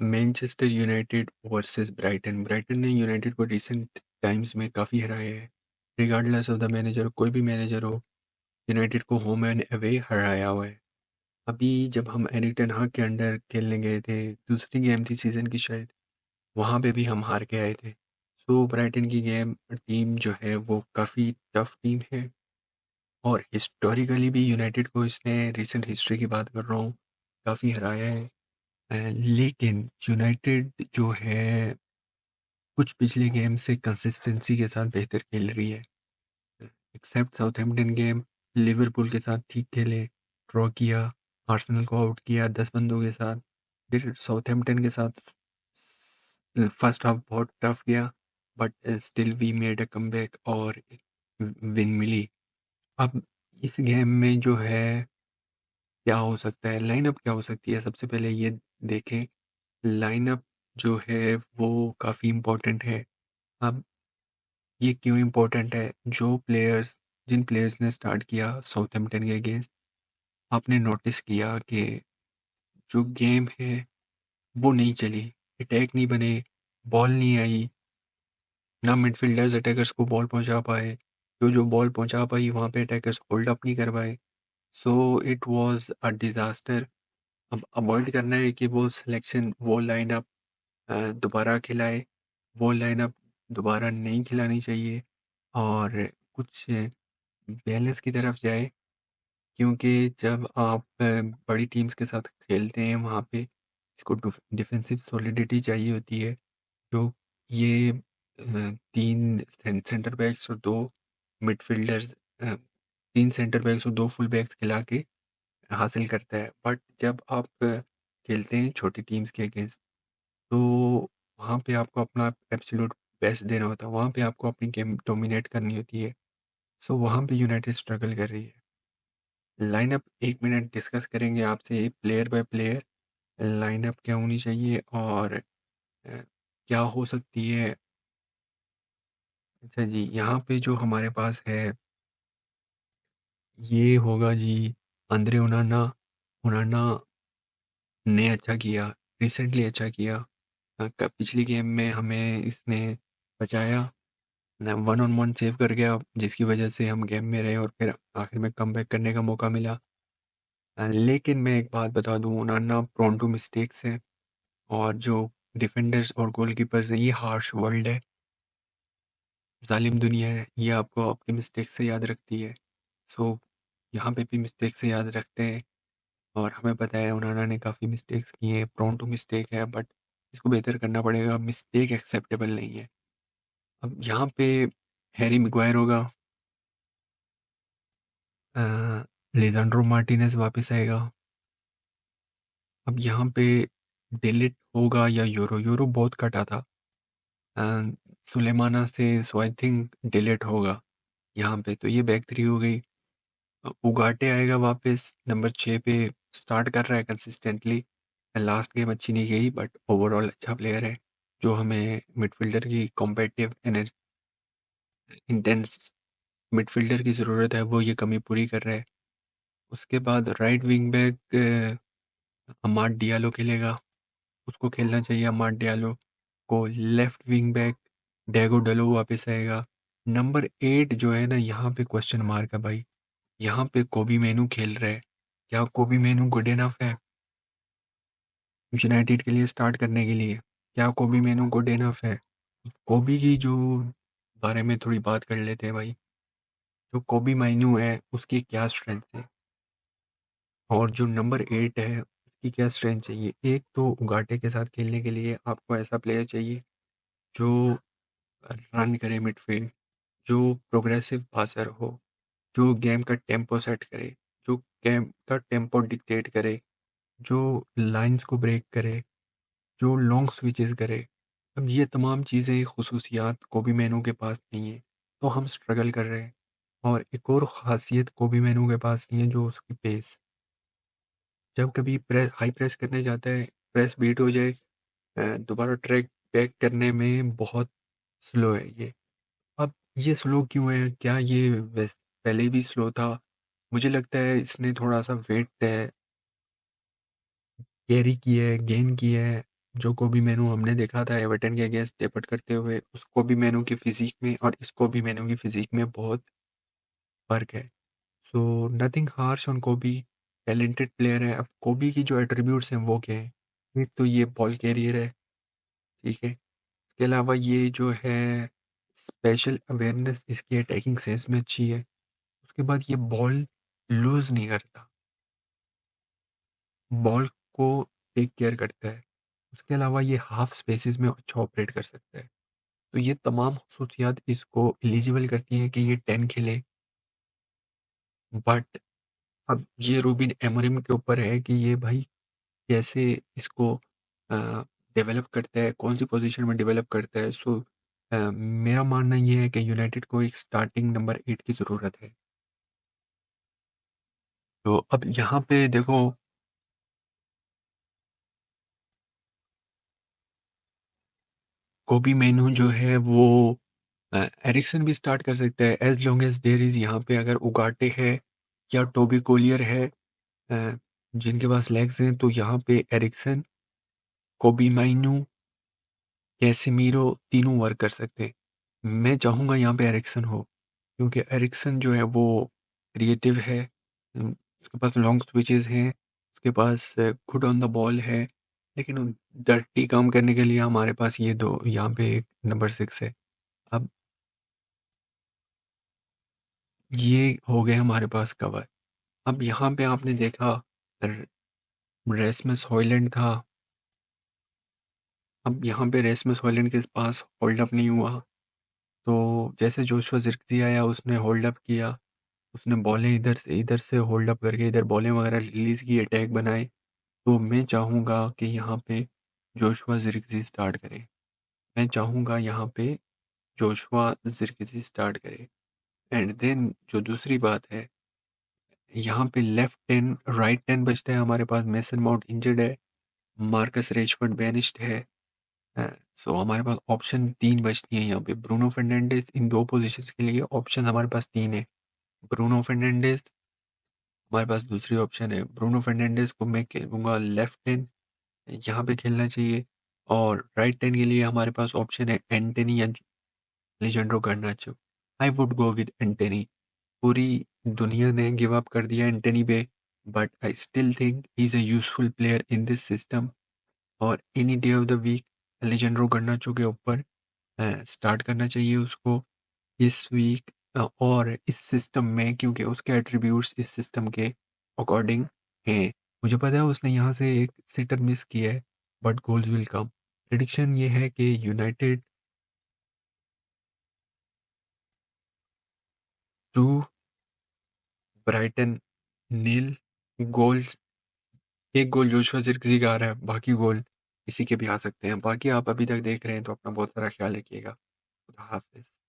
Manchester United versus Brighton. Brighton ने United को recent times में काफ़ी हराया है। रिगार्डलेस ऑफ द मैनेजर, कोई भी मैनेजर हो, यूनाइटेड को होम एंड अवे हराया हुआ है। अभी जब हम एरिक टेन हाग के अंडर खेलने गए थे, दूसरी गेम थी सीज़न की शायद, वहाँ पे भी हम हार के आए थे। सो ब्राइटन की गेम टीम जो है वो काफ़ी टफ टीम है, और हिस्टोरिकली भी यूनाइटेड को इसने, रिसेंट हिस्ट्री की बात कर रहा हूँ, काफ़ी हराया है। लेकिन यूनाइटेड जो है कुछ पिछले गेम से कंसिस्टेंसी के साथ बेहतर खेल रही है। एक्सेप्ट साउथहैम्पटन गेम, लिवरपूल के साथ ठीक खेले, ड्रॉ किया, आर्सेनल को आउट किया 10 बंदों के साथ, फिर साउथहैम्पटन के साथ फर्स्ट हाफ बहुत टफ गया, but still we made a comeback और विन मिली। अब इस गेम में जो है क्या हो सकता है, लाइनअप क्या हो सकती है, सबसे पहले ये देखें। लाइनअप जो है वो काफ़ी इम्पोर्टेंट है। अब ये क्यों इम्पोर्टेंट है? जिन प्लेयर्स ने स्टार्ट किया साउथहैम्पटन के अगेंस्ट, आपने नोटिस किया कि जो गेम है वो नहीं चली, अटैक नहीं बने, बॉल नहीं आई, ना मिडफील्डर्स अटैकर्स को बॉल पहुंचा पाए, जो बॉल पहुंचा पाई वहाँ पे अटैकर्स होल्ड अप नहीं कर पाए। So it was a disaster. अब अवॉइड करना है कि वो सिलेक्शन, वो लाइनअप दोबारा खिलाए, वो लाइनअप दोबारा नहीं खिलानी चाहिए, और कुछ बैलेंस की तरफ जाए। क्योंकि जब आप बड़ी टीम्स के साथ खेलते हैं, वहाँ पे इसको डिफेंसिव सॉलिडिटी चाहिए होती है, जो ये 3 सेंटर बैक्स और 2 मिडफील्डर्स, 3 सेंटर बैक्स और 2 फुल बैक्स खिला के हासिल करता है। बट जब आप खेलते हैं छोटी टीम्स के अगेंस्ट, तो वहाँ पे आपको अपना एब्सोल्यूट बेस्ट देना होता है, वहाँ पे आपको अपनी गेम डोमिनेट करनी होती है। सो वहाँ पे यूनाइटेड स्ट्रगल कर रही है। लाइनअप 1 मिनट डिस्कस करेंगे आपसे प्लेयर बाय प्लेयर, लाइनअप क्या होनी चाहिए और क्या हो सकती है। अच्छा जी, यहाँ पे जो हमारे पास है, ये होगा जी अंद्रे ओनाना। ओनाना ने अच्छा किया, रिसेंटली अच्छा किया। पिछली गेम में हमें इसने बचाया, वन ऑन वन सेव कर गया, जिसकी वजह से हम गेम में रहे और फिर आखिर में कमबैक करने का मौका मिला। लेकिन मैं एक बात बता दूं, ओनाना प्रोन टू मिस्टेक्स है, और जो डिफेंडर्स और गोलकीपर्स हैं, ये हार्श वर्ल्ड है, जालिम दुनिया है, ये आपको आपके मिस्टेक से याद रखती है। सो यहाँ पे भी मिस्टेक से याद रखते हैं, और हमें पता है ओनाना ने काफ़ी मिस्टेक्स की हैं, प्रोन टू मिस्टेक है, बट इसको बेहतर करना पड़ेगा, मिस्टेक एक्सेप्टेबल नहीं है। अब यहाँ पे हैरी मिगवायर होगा, लेज़ांड्रो मार्टिनेज वापस आएगा। अब यहाँ पे डिलीट होगा या यूरो, यूरो बहुत कटा था अ, सुलेमाना से, सो आई थिंक डिलीट होगा यहाँ पे। तो ये बैक थ्री हो गई। उगाटे आएगा वापस, नंबर 6 पे स्टार्ट कर रहा है कंसिस्टेंटली। लास्ट गेम अच्छी नहीं गई, बट ओवरऑल अच्छा प्लेयर है, जो हमें मिडफील्डर की कॉम्पिटिटिव इंटेंस मिडफील्डर की ज़रूरत है, वो ये कमी पूरी कर रहा है। उसके बाद राइट विंग बैक अमाड डियालो खेलेगा, उसको खेलना चाहिए अमाड डियालो को। लेफ्ट विंग बैक डेगो डलो वापस आएगा। नंबर 8 जो है ना, यहाँ पे क्वेश्चन मार्क है भाई। यहाँ पे कोबी मेनू खेल रहा है, क्या कोबी मेनू गुड इनफ है यूनाइटेड के लिए स्टार्ट करने के लिए? क्या कोबी मेनू गुड इनफ है? कोबी की जो बारे में थोड़ी बात कर लेते हैं भाई। जो कोबी मेनू है उसकी क्या स्ट्रेंथ है, और जो नंबर 8 है उसकी क्या स्ट्रेंथ चाहिए? एक तो उगाटे के साथ खेलने के लिए आपको ऐसा प्लेयर चाहिए जो रन करे मिडफील्ड, जो प्रोग्रेसिव पासर हो, जो गेम का टेम्पो सेट करे, जो गेम का टेम्पो डिक्टेट करे, जो लाइंस को ब्रेक करे, जो लॉन्ग स्विचेस करे। अब ये तमाम चीज़ें, खुसूसियात कोबी मैनू के पास नहीं है, तो हम स्ट्रगल कर रहे हैं। और एक और ख़ासियत कोबी मैनू के पास नहीं है, जो उसकी पेस। जब कभी हाई प्रेस करने जाता है, प्रेस बीट हो जाए, दोबारा ट्रैक बैक करने में बहुत स्लो है ये। अब ये स्लो क्यों है? क्या ये पहले भी स्लो था? मुझे लगता है इसने थोड़ा सा वेट कैरी किया है, गेन किया है, जो कोबी मैनू हमने देखा था एवर्टन के अगेंस्ट डेब्यूट करते हुए, उस कोबी मैनू की फ़िज़ीक में और इस कोबी मैनू की फ़िज़ीक में बहुत फ़र्क है। सो नथिंग हार्श ऑन कोबी, टैलेंटेड प्लेयर है। अब कोबी की जो एट्रीब्यूट्स हैं वो क्या हैं? एक तो ये बॉल कैरियर है, ठीक है? इसके अलावा ये जो है स्पेशल अवेयरनेस, इसकी अटैकिंग सेंस में अच्छी है। उसके बाद ये बॉल लूज़ नहीं करता, बॉल को टेक केयर करता है। उसके अलावा ये हाफ स्पेसेस में अच्छा ऑपरेट कर सकता है। तो ये तमाम खसूसियात इसको एलिजिबल करती हैं कि ये 10 खेले। बट अब ये रूबिन अमोरिम के ऊपर है कि ये भाई कैसे इसको डेवलप करता है, कौन-सी पोज़ीशन में डेवलप करता है। सो मेरा मानना ये है कि यूनाइटेड को एक स्टार्टिंग नंबर 8 की ज़रूरत है। तो अब यहाँ पे देखो, कोबी मेनू जो है वो एरिक्सन भी स्टार्ट कर सकता है as long as there is यहाँ पे अगर उगाटे है या टोबी कोलियर है जिनके पास लेग्स हैं, तो यहाँ पे एरिक्सन, कोबी माइनू, कैसेमीरो तीनों वर्क कर सकते हैं। मैं चाहूँगा यहाँ पे एरिक्सन हो, क्योंकि एरिक्सन जो है वो क्रिएटिव है, उसके पास लॉन्ग स्विचेस हैं, उसके पास गुड ऑन द बॉल है, लेकिन डर्टी काम करने के लिए हमारे पास ये दो यहाँ पे एक नंबर 6 है। अब ये हो गए हमारे पास कवर। अब यहाँ पे आपने देखा र रेसमस हॉयलैंड था, अब यहाँ पे रेसमस हॉयलैंड के पास होल्ड अप नहीं हुआ, तो जैसे जोशुआ ज़िर्कज़ी आया उसने होल्ड अप किया, उसने बॉलें इधर से होल्ड अप करके इधर बॉलें वगैरह रिलीज़ की, अटैक बनाए। तो मैं चाहूँगा कि यहाँ पे जोशुआ ज़िर्कज़ी स्टार्ट करे। मैं चाहूँगा यहाँ पे जोशुआ ज़िर्कज़ी स्टार्ट करे। एंड देन जो दूसरी बात है, यहाँ पे लेफ्ट 10 राइट 10 बचता है हमारे पास, मेसन माउंट इंजर्ड है, मार्कस रेशफोर्ड बेनिश्ड है। अ, सो हमारे पास ऑप्शन 3 बचती हैं यहाँ पे। ब्रूनो फर्नांडिस इन 2 पोज़ीशंस के लिए ऑप्शन हमारे पास 3 है। ब्रूनो फर्नांडिस हमारे पास दूसरी ऑप्शन है। ब्रूनो फर्नांडिस को मैं कहूँगा लेफ्ट 10 यहाँ पे खेलना चाहिए, और राइट 10 के लिए हमारे पास ऑप्शन है एंटनी या Alejandro Garnacho. I would go with Antony. पूरी दुनिया ने गिव अप कर दिया एंटनी पे, but I still think he is a useful player in this system, और any day of the week Alejandro Garnacho के ऊपर स्टार्ट करना चाहिए उसको इस वीक, और इस सिस्टम में, क्योंकि उसके एट्रीब्यूट्स इस सिस्टम के अकॉर्डिंग हैं। मुझे पता है उसने यहाँ से एक सिटर मिस किया है, but goals will come. Prediction ये है कि यूनाइटेड 2, ब्राइटन नील। गोल्स, एक गोल जोशुआ ज़िरकज़ी का आ रहा है, बाकी गोल किसी के भी आ सकते हैं। बाकी आप अभी तक देख रहे हैं तो अपना बहुत सारा ख्याल रखिएगा। खुदा हाफ़िज़।